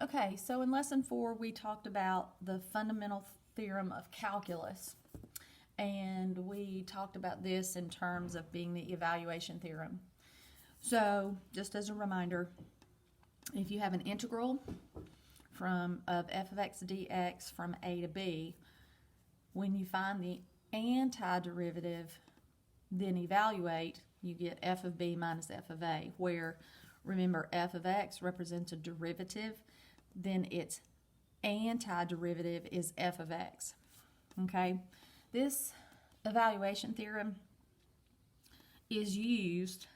Okay, so in lesson 4, we talked about the fundamental theorem of calculus, and we talked about this in terms of being the evaluation theorem. So, just as a reminder, if you have an integral of f of x dx from a to b, when you find the antiderivative, then evaluate, you get f of b minus f of a, where, remember, f of x represents a derivative, then its antiderivative is f of x. Okay? This evaluation theorem is used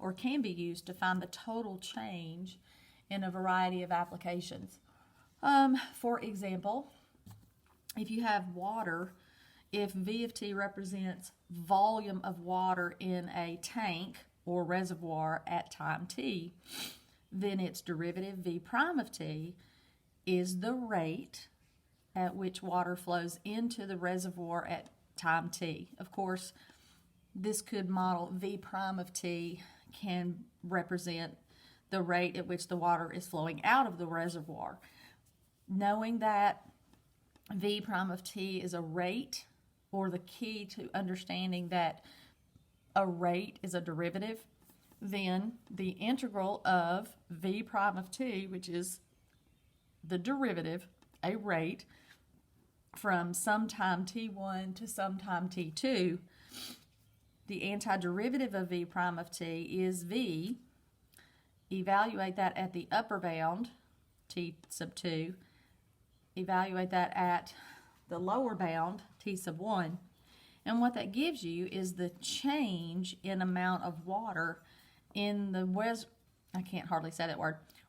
or can be used to find the total change in a variety of applications. For example, if you have water, if V of t represents volume of water in a tank or reservoir at time t, then its derivative V prime of t is the rate at which water flows into the reservoir at time t. Of course, this could model V prime of t can represent the rate at which the water is flowing out of the reservoir. Knowing that V prime of t is a rate, or the key to understanding that a rate is a derivative, then the integral of V prime of t, which is the derivative, a rate, from some time t1 to some time t2, the antiderivative of V prime of t is V. Evaluate that at the upper bound, t sub 2. Evaluate that at the lower bound, t sub 1. And what that gives you is the change in amount of water in the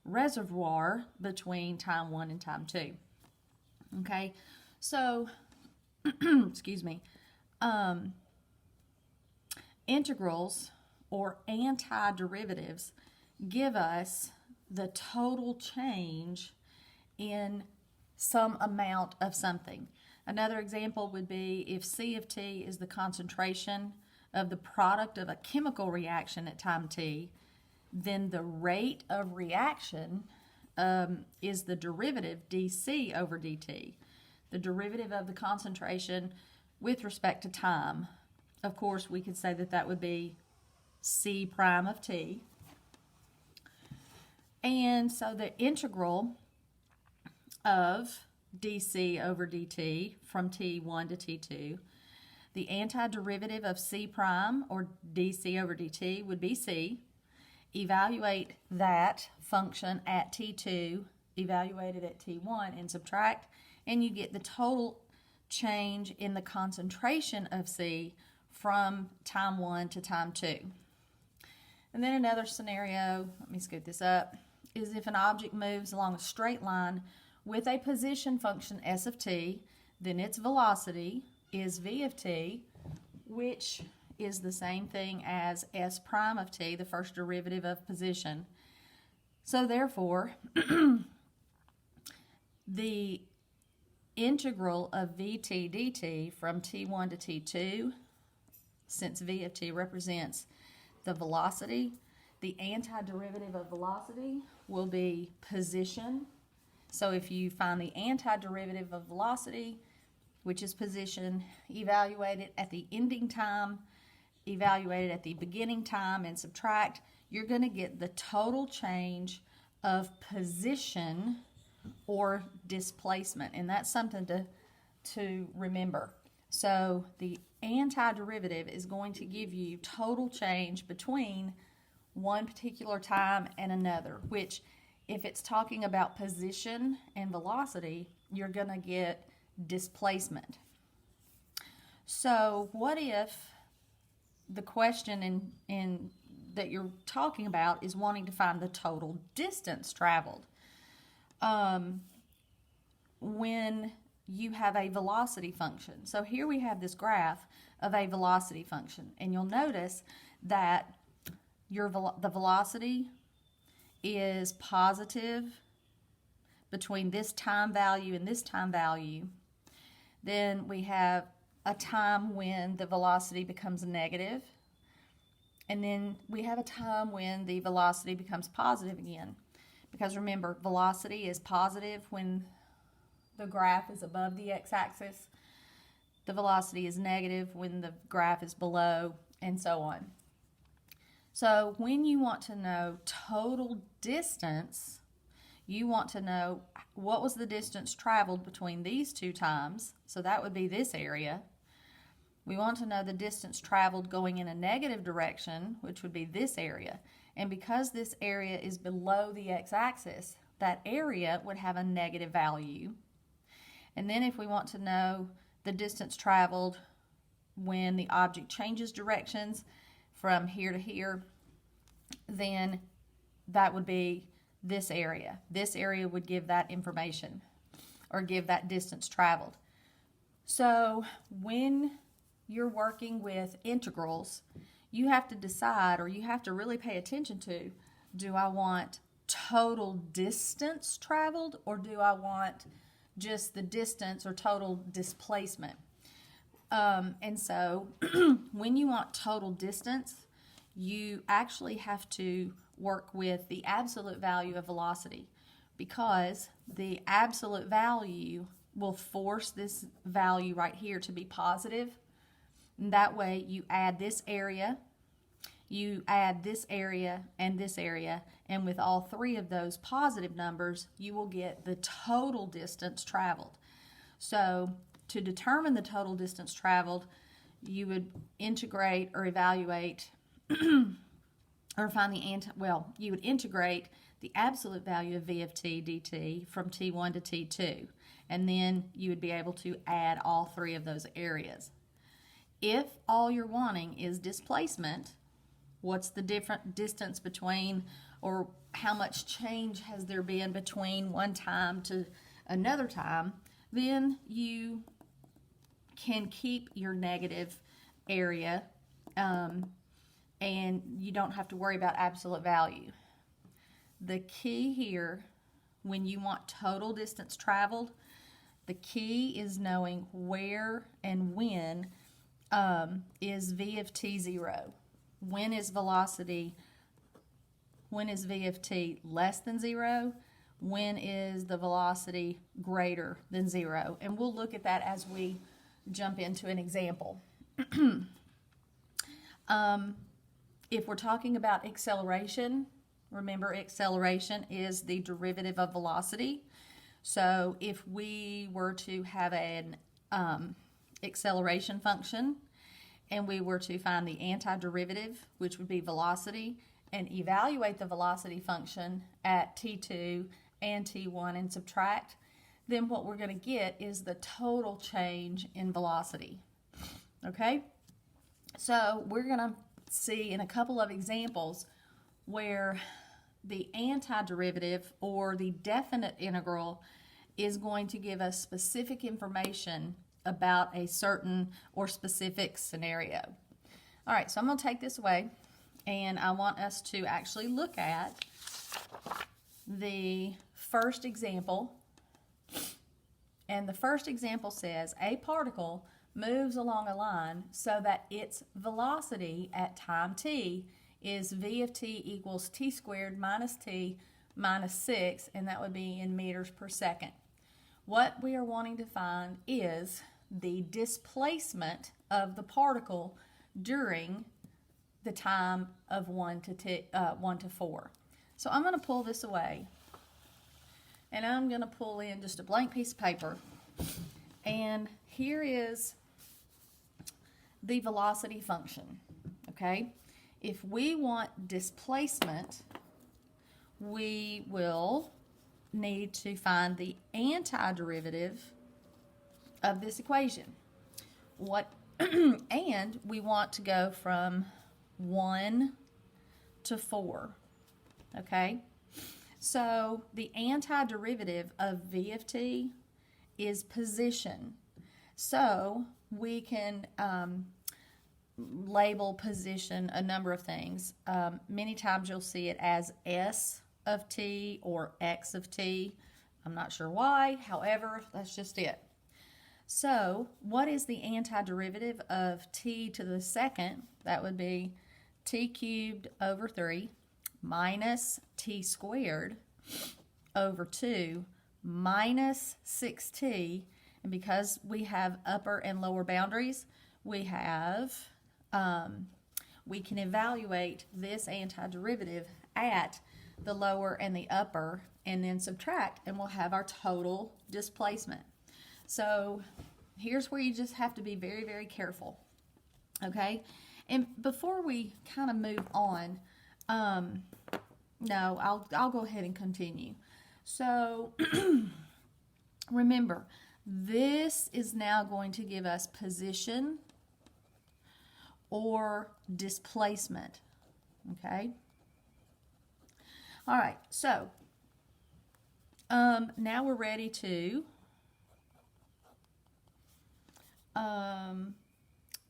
reservoir between time 1 and time 2. Okay, so, excuse me, integrals or antiderivatives give us the total change in some amount of something. Another example would be if C of t is the concentration of the product of a chemical reaction at time t, then the rate of reaction is the derivative dc over dt, the derivative of the concentration with respect to time. Of course, we could say that that would be C prime of t. And so the integral of dc over dt from t1 to t2, the antiderivative of c prime or dc over dt would be c. Evaluate that function at t2, evaluate it at t1, and subtract, and you get the total change in the concentration of c from time 1 to time 2. And then another scenario, let me scoot this up, is if an object moves along a straight line with a position function s of t, then its velocity is v of t, which is the same thing as s prime of t, the first derivative of position. So therefore, the integral of vt dt from t1 to t2, since v of t represents the velocity, the antiderivative of velocity will be position. So if you find the antiderivative of velocity, which is position, evaluate it at the ending time, evaluate it at the beginning time, and subtract, you're going to get the total change of position or displacement. And that's something to remember. So the antiderivative is going to give you total change between one particular time and another, which if it's talking about position and velocity, you're going to get displacement. So what if the question that you're talking about is wanting to find the total distance traveled? When you have a velocity function. So here we have this graph of a velocity function, and you'll notice that the velocity is positive between this time value and this time value. Then we have a time when the velocity becomes negative, and then we have a time when the velocity becomes positive again. because remember, velocity is positive when the graph is above the x-axis. The velocity is negative when the graph is below, and so on. So when you want to know total distance, you want to know what was the distance traveled between these two times. So that would be this area. We want to know the distance traveled going in a negative direction, which would be this area. And because this area is below the x-axis, that area would have a negative value. And then if we want to know the distance traveled when the object changes directions from here to here, then that would be this area. This area would give that information or give that distance traveled. So when you're working with integrals, you have to decide, or you have to really pay attention to, do I want total distance traveled, or do I want just the distance or total displacement? And so when you want total distance, you actually have to work with the absolute value of velocity, because the absolute value will force this value right here to be positive. And that way you add this area, you add this area and this area, and with all three of those positive numbers, you will get the total distance traveled. So to determine the total distance traveled, you would integrate or evaluate or find you would integrate the absolute value of v of t dt from t1 to t2, and then you would be able to add all three of those areas. If all you're wanting is displacement, what's the different distance between, or how much change has there been between one time to another time, then you can keep your negative area, and you don't have to worry about absolute value. The key here, when you want total distance traveled, the key is knowing where and when is v of t 0. When is v of t less than 0? When is the velocity greater than 0? And we'll look at that as we jump into an example. If we're talking about acceleration, remember acceleration is the derivative of velocity. So if we were to have an acceleration function, and we were to find the antiderivative, which would be velocity, and evaluate the velocity function at t2 and t1 and subtract, then what we're going to get is the total change in velocity. Okay? So we're going to see in a couple of examples where the antiderivative or the definite integral is going to give us specific information about a certain or specific scenario. All right, so I'm going to take this away, and I want us to actually look at the first example. And the first example says a particle moves along a line so that its velocity at time t is v of t equals t squared minus t minus 6, and that would be in meters per second. What we are wanting to find is the displacement of the particle during the time of 1 to 4. So I'm going to pull this away, and I'm going to pull in just a blank piece of paper, and here is the velocity function. Okay, if we want displacement, we will need to find the antiderivative of this equation. And we want to go from 1 to 4. Okay, so the antiderivative of v of t is position. So we can label position a number of things. Many times you'll see it as s of t or x of t. I'm not sure why, however, that's just it. So what is the antiderivative of t to the second? That would be t cubed over 3 minus t squared over 2 minus 6t, and because we have upper and lower boundaries, we have, we can evaluate this antiderivative at the lower and the upper and then subtract, and we'll have our total displacement. So here's where you just have to be very, very careful, okay? And before we kind of move on, no, I'll go ahead and continue. So remember, this is now going to give us position or displacement, okay? All right, so now we're ready to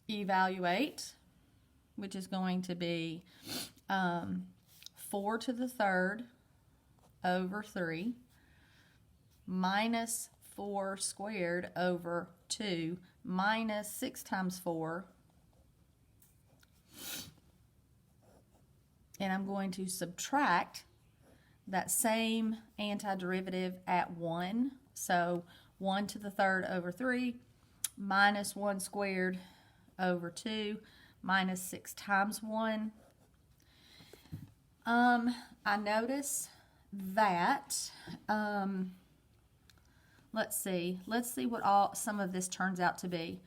evaluate, which is going to be 4 to the third over 3 minus 4 squared over 2 minus 6 times 4. And I'm going to subtract that same antiderivative at 1. So 1 to the third over 3 minus 1 squared over 2 minus 6 times 1. I notice that, let's see what some of this turns out to be.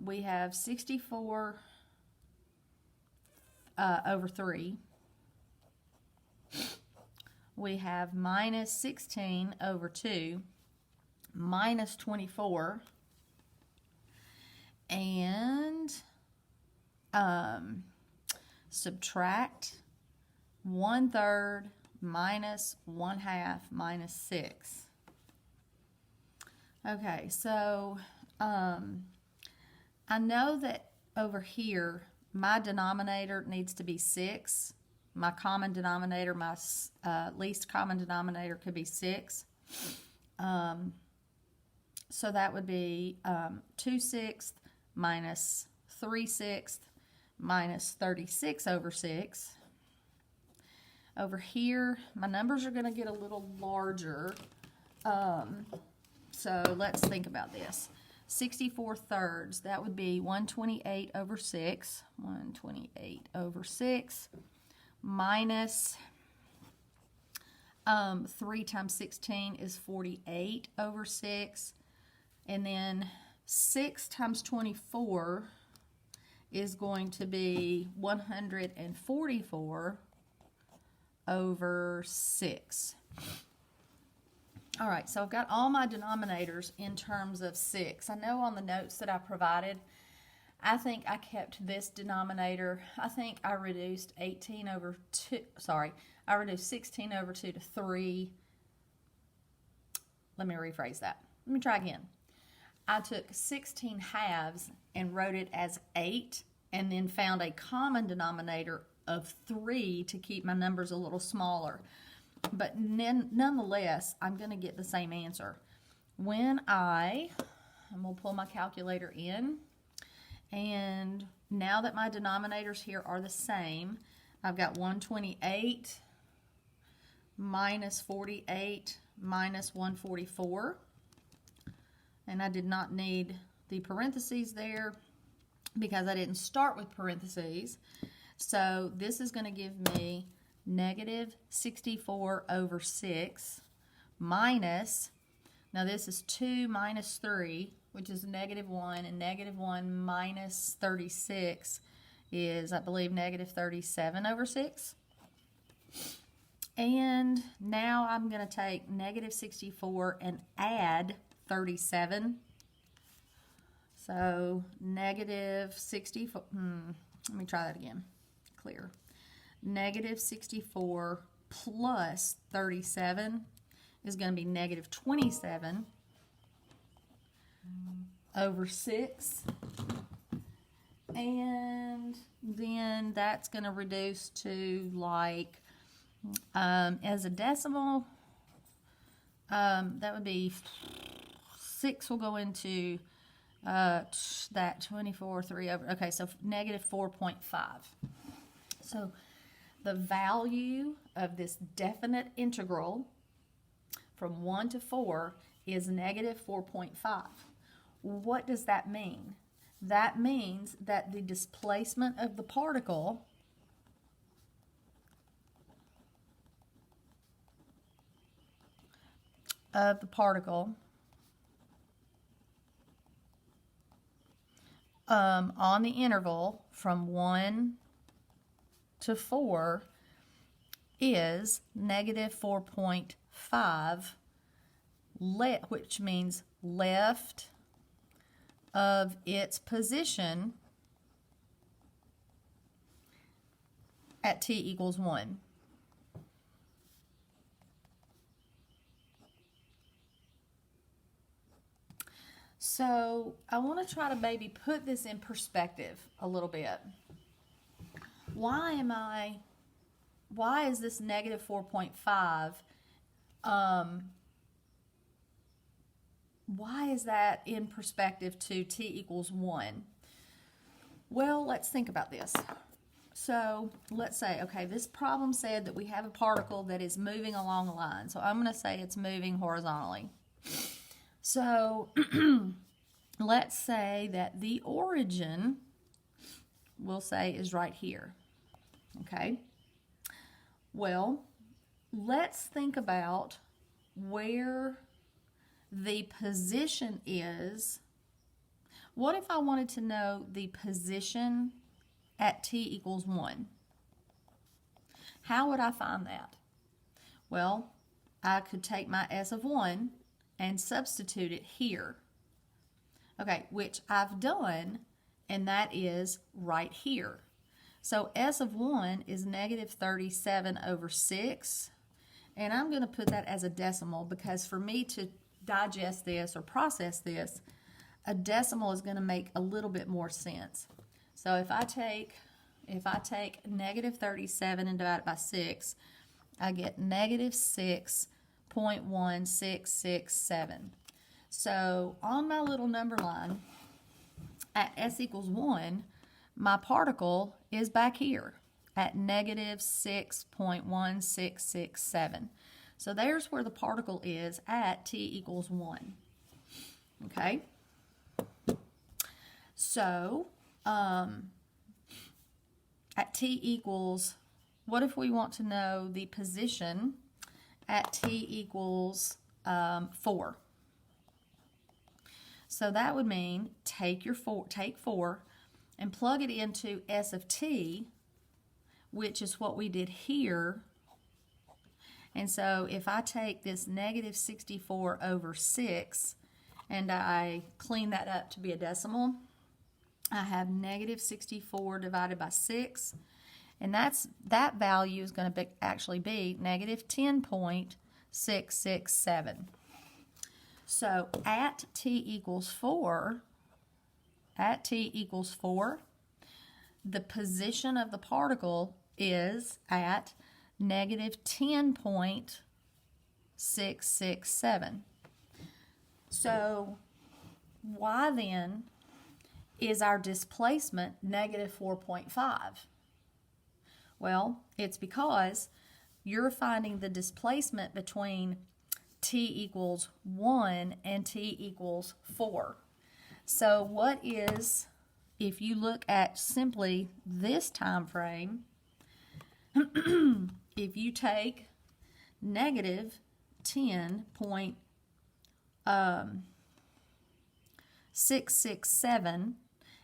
We have 64 over 3. We have minus 16 over 2 minus 24, and subtract 1/3 minus 1/2 minus 6. Okay, so I know that over here my denominator needs to be 6. My common denominator, my least common denominator could be 6. So that would be 2/6 minus 3/6 minus 36 over 6. Over here, my numbers are going to get a little larger. So let's think about this. 64 thirds, that would be 128 over 6. 128 over 6 minus 3 times 16 is 48 over 6. And then 6 times 24 is going to be 144 over 6. All right, so I've got all my denominators in terms of 6. I know on the notes that I provided, I think I kept this denominator. I think I reduced 16 over 2 to 3. Let me rephrase that. Let me try again. I took 16 halves and wrote it as 8, and then found a common denominator of 3 to keep my numbers a little smaller. But nonetheless, I'm going to get the same answer. When I'm going to pull my calculator in, and now that my denominators here are the same, I've got 128 minus 48 minus 144. And I did not need the parentheses there because I didn't start with parentheses. So this is going to give me negative 64 over 6 minus, now this is 2 minus 3, which is negative 1, and negative 1 minus 36 is, I believe, negative 37 over 6. And now I'm going to take negative 64 and add 37. So negative 64, let me try that again, clear. Negative 64 plus 37 is going to be negative 27 over 6. And then that's going to reduce to, like, as a decimal, that would be 6 will go into that 24, 3 over, okay, so negative 4.5. So the value of this definite integral from 1 to 4 is negative 4.5. What does that mean? That means that the displacement of the particle on the interval from 1 to 4 is negative 4.5, which means left of its position at t equals 1. So I want to try to maybe put this in perspective a little bit. Why is this negative 4.5? Why is that in perspective to t equals 1? Well, let's think about this. So let's say, okay, this problem said that we have a particle that is moving along a line. So I'm going to say it's moving horizontally. So let's say that the origin, we'll say, is right here. Okay? Well, let's think about where the position is. What if I wanted to know the position at t equals 1? How would I find that? Well, I could take my s of 1 and substitute it here. Okay, which I've done, and that is right here. So s of 1 is negative 37 over 6, and I'm going to put that as a decimal because for me to digest this or process this, a decimal is going to make a little bit more sense. So if I take negative 37 and divide it by 6, I get negative 6.1667. So on my little number line, at s equals 1, my particle is back here at negative 6.1667. So there's where the particle is at t equals 1. Okay? So, at t equals, what if we want to know the position at t equals 4? So that would mean take 4 and plug it into s of t, which is what we did here. And so if I take this negative 64 over 6 and I clean that up to be a decimal, I have negative 64 divided by 6, and that value is going to actually be negative 10.667. So at t equals 4, the position of the particle is at negative 10.667. So why then is our displacement negative 4.5? Well, it's because you're finding the displacement between t equals 1 and t equals 4. So what is, if you look at simply this time frame, if you take negative 10.667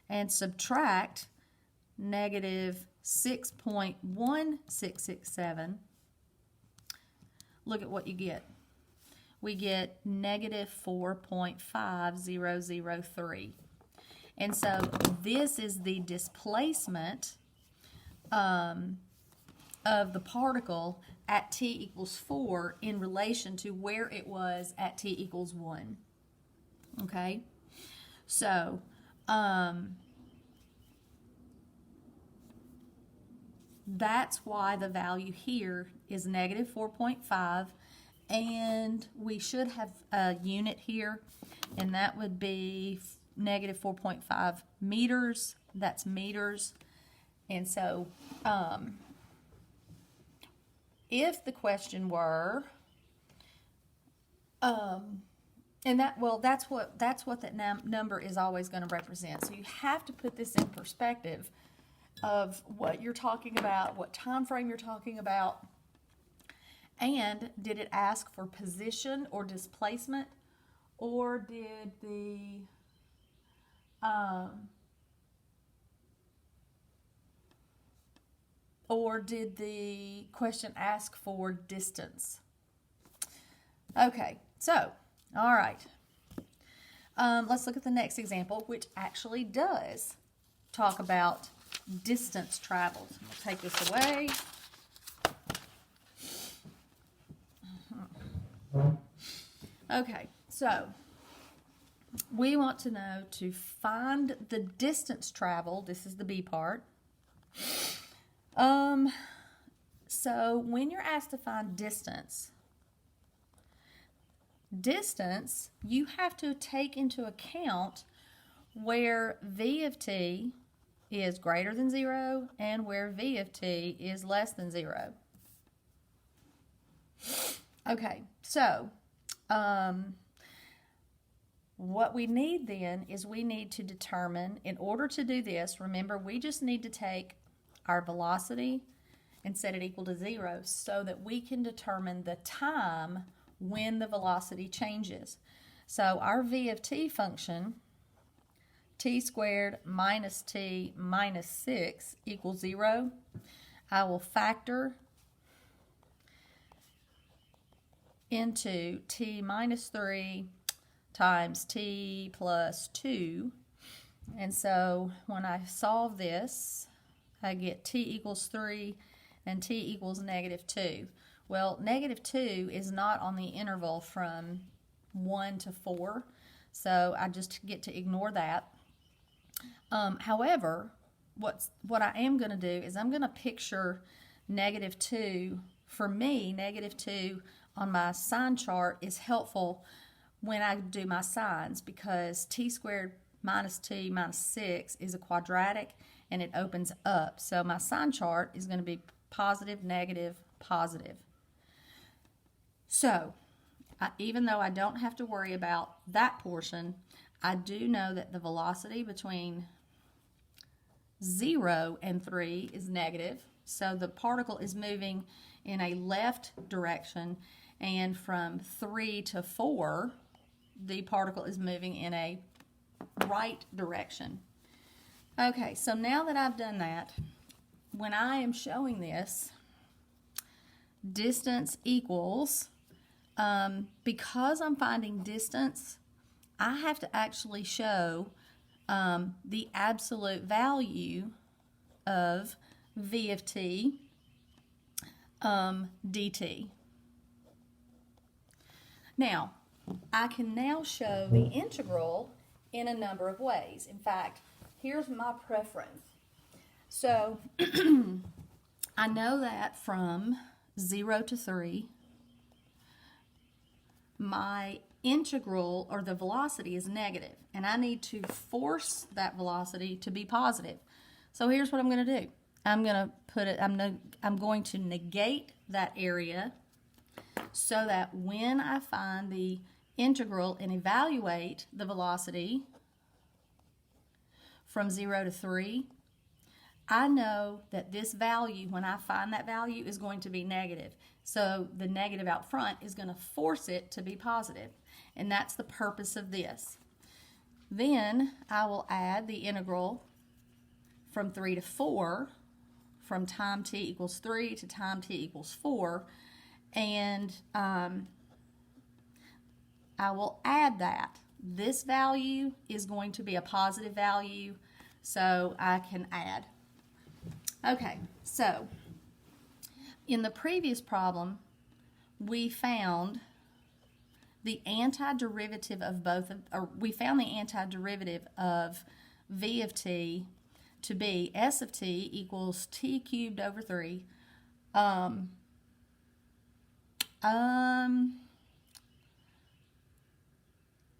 and subtract negative 6.1667, look at what you get. We get negative 4.5003. And so this is the displacement of the particle at t equals 4 in relation to where it was at t equals 1. Okay? So, that's why the value here is negative 4.5, and we should have a unit here, and that would be negative 4.5 meters. That's meters. And so if the question were, and that's what that number is always going to represent. So you have to put this in perspective of what you're talking about, what time frame you're talking about, and did it ask for position or displacement, or did the question ask for distance? Okay, so, all right. Let's look at the next example, which actually does talk about distance traveled. I'll take this away. Okay, so we want to know to find the distance traveled. This is the B part. So when you're asked to find distance, you have to take into account where V of t is greater than 0 and where V of t is less than 0. Okay, so what we need then is we need to determine, in order to do this, remember we just need to take our velocity and set it equal to 0 so that we can determine the time when the velocity changes. So our V of t function, t squared minus t minus 6 equals 0. I will factor into t minus 3 times t plus 2. And so when I solve this, I get t equals 3 and t equals negative 2. Well, negative 2 is not on the interval from 1 to 4, so I just get to ignore that. However, what I am going to do is I'm going to picture negative 2. For me, negative 2 on my sign chart is helpful when I do my signs, because t squared minus t minus 6 is a quadratic and it opens up. So my sign chart is going to be positive, negative, positive. So even though I don't have to worry about that portion, I do know that the velocity between 0 and 3 is negative. So the particle is moving in a left direction, and from 3 to 4, the particle is moving in a right direction. Okay, so now that I've done that, when I am showing this, distance equals, because I'm finding distance, I have to actually show the absolute value of V of t dt. Now, I can now show the integral in a number of ways. In fact, here's my preference. So, I know that from 0 to 3, my integral, or the velocity, is negative, and I need to force that velocity to be positive. So here's what I'm going to do. I'm going to negate that area so that when I find the integral and evaluate the velocity from 0 to 3, I know that this value, when I find that value, is going to be negative. So the negative out front is going to force it to be positive. And that's the purpose of this. Then I will add the integral from 3 to 4, from time t equals 3 to time t equals 4, and I will add that. This value is going to be a positive value, so I can add. Okay, so in the previous problem, we found the antiderivative of V of t to be S of t equals t cubed over 3.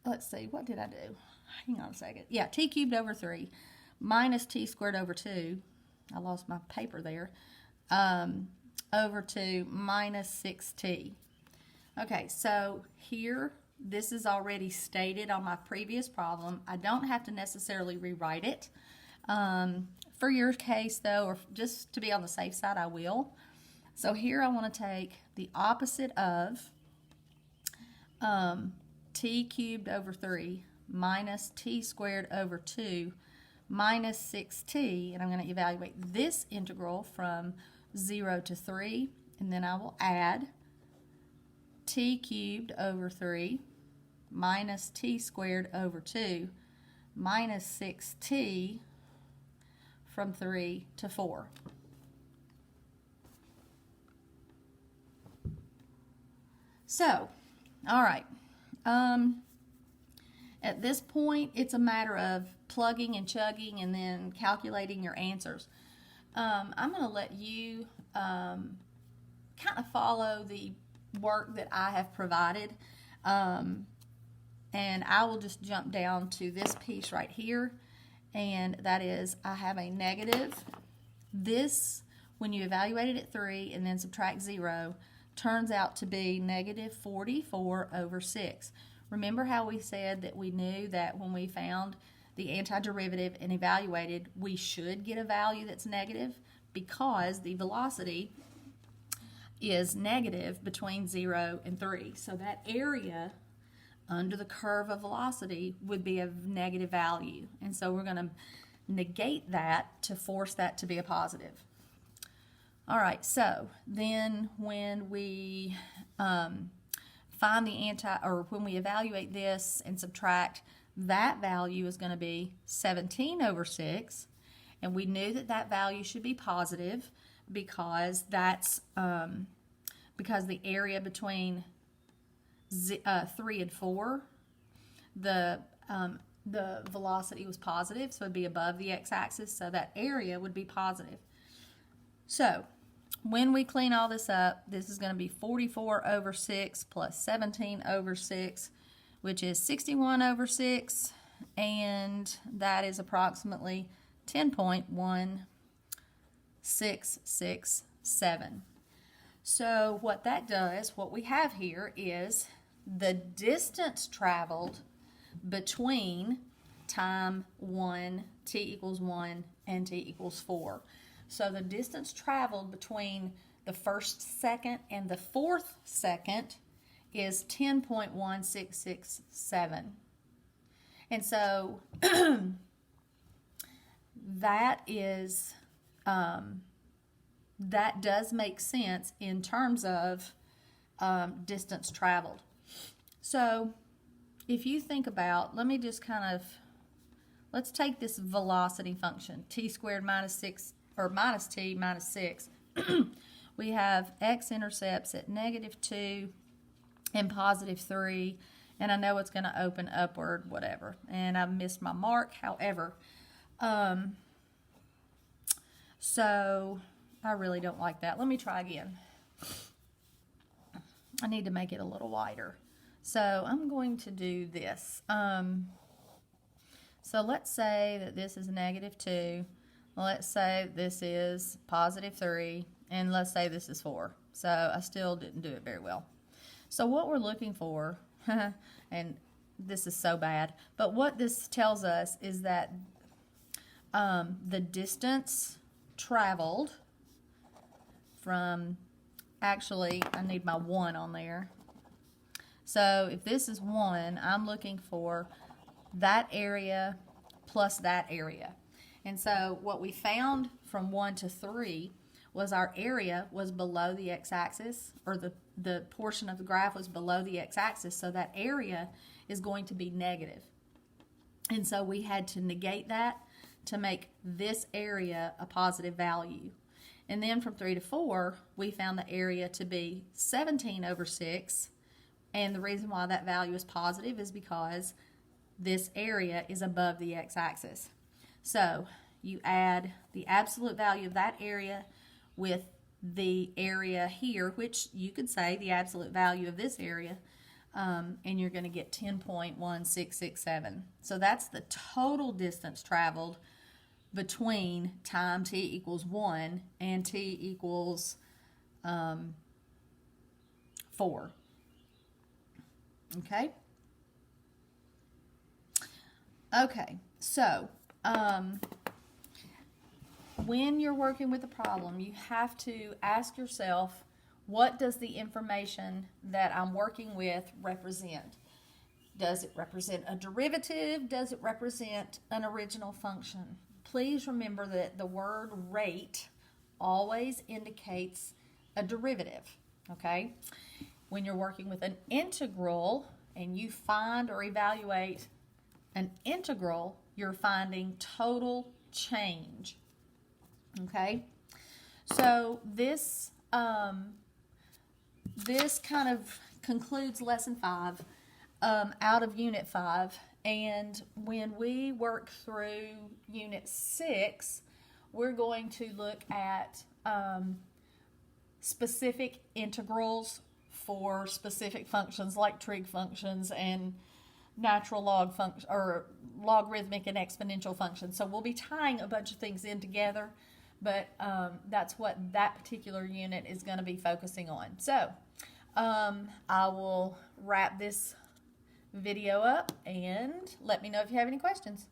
Let's see, what did I do? Hang on a second. Yeah, t cubed over 3 minus t squared over 2. I lost my paper there. over 2 minus 6t. Okay, so here, this is already stated on my previous problem. I don't have to necessarily rewrite it. For your case, though, or just to be on the safe side, I will. So here I want to take the opposite of t cubed over 3 minus t squared over 2 minus 6t, and I'm going to evaluate this integral from 0 to 3, and then I will add t cubed over 3 minus t squared over 2 minus 6t from 3 to 4. So, all right. At this point, it's a matter of plugging and chugging and then calculating your answers. I'm going to let you kind of follow the work that I have provided. And I will just jump down to this piece right here. And that is, I have a negative. This, when you evaluate it at 3 and then subtract 0, turns out to be negative 44 over 6. Remember how we said that we knew that when we found the antiderivative and evaluated, we should get a value that's negative because the velocity is negative between 0 and 3. So that area under the curve of velocity would be a negative value. And so we're going to negate that to force that to be a positive. All right, so then when we find the when we evaluate this and subtract, that value is going to be 17 over 6. And we knew that that value should be positive because that's because the area between 3 and 4, the velocity was positive, so it would be above the x-axis, so that area would be positive. So when we clean all this up, this is going to be 44 over 6 plus 17 over 6, which is 61 over 6, and that is approximately 10.1667. So what that does, what we have here is the distance traveled between time 1, t equals 1, and t equals 4. So the distance traveled between the first second and the fourth second is 10.1667. And so that is, that does make sense in terms of distance traveled. So if you think about, let me just kind of, let's take this velocity function, t squared minus 6, or minus t minus 6. We have x-intercepts at negative 2 and positive 3, and I know it's going to open upward, whatever, and I missed my mark, however. So I really don't like that. Let me try again. I need to make it a little wider. So I'm going to do this. So let's say that this is negative 2. Let's say this is positive 3. And let's say this is 4. So I still didn't do it very well. So what we're looking for, and this is so bad, but what this tells us is that the distance traveled from, actually, I need my 1 on there. So if this is 1, I'm looking for that area plus that area. And so what we found from 1 to 3 was our area was below the x-axis, or the portion of the graph was below the x-axis, so that area is going to be negative. And so we had to negate that to make this area a positive value. And then from 3 to 4, we found the area to be 17 over 6, and the reason why that value is positive is because this area is above the x-axis. So you add the absolute value of that area with the area here, which you could say the absolute value of this area, and you're going to get 10.1667. So that's the total distance traveled between time t equals 1 and t equals 4. Okay? Okay, so when you're working with a problem, you have to ask yourself, what does the information that I'm working with represent? Does it represent a derivative? Does it represent an original function? Please remember that the word rate always indicates a derivative, okay? When you're working with an integral and you find or evaluate an integral, you're finding total change, okay? So this kind of concludes lesson 5 out of unit 5. And when we work through unit 6, we're going to look at specific integrals for specific functions like trig functions and natural log function or logarithmic and exponential functions. So we'll be tying a bunch of things in together, but that's what that particular unit is going to be focusing on. So I will wrap this video up and let me know if you have any questions.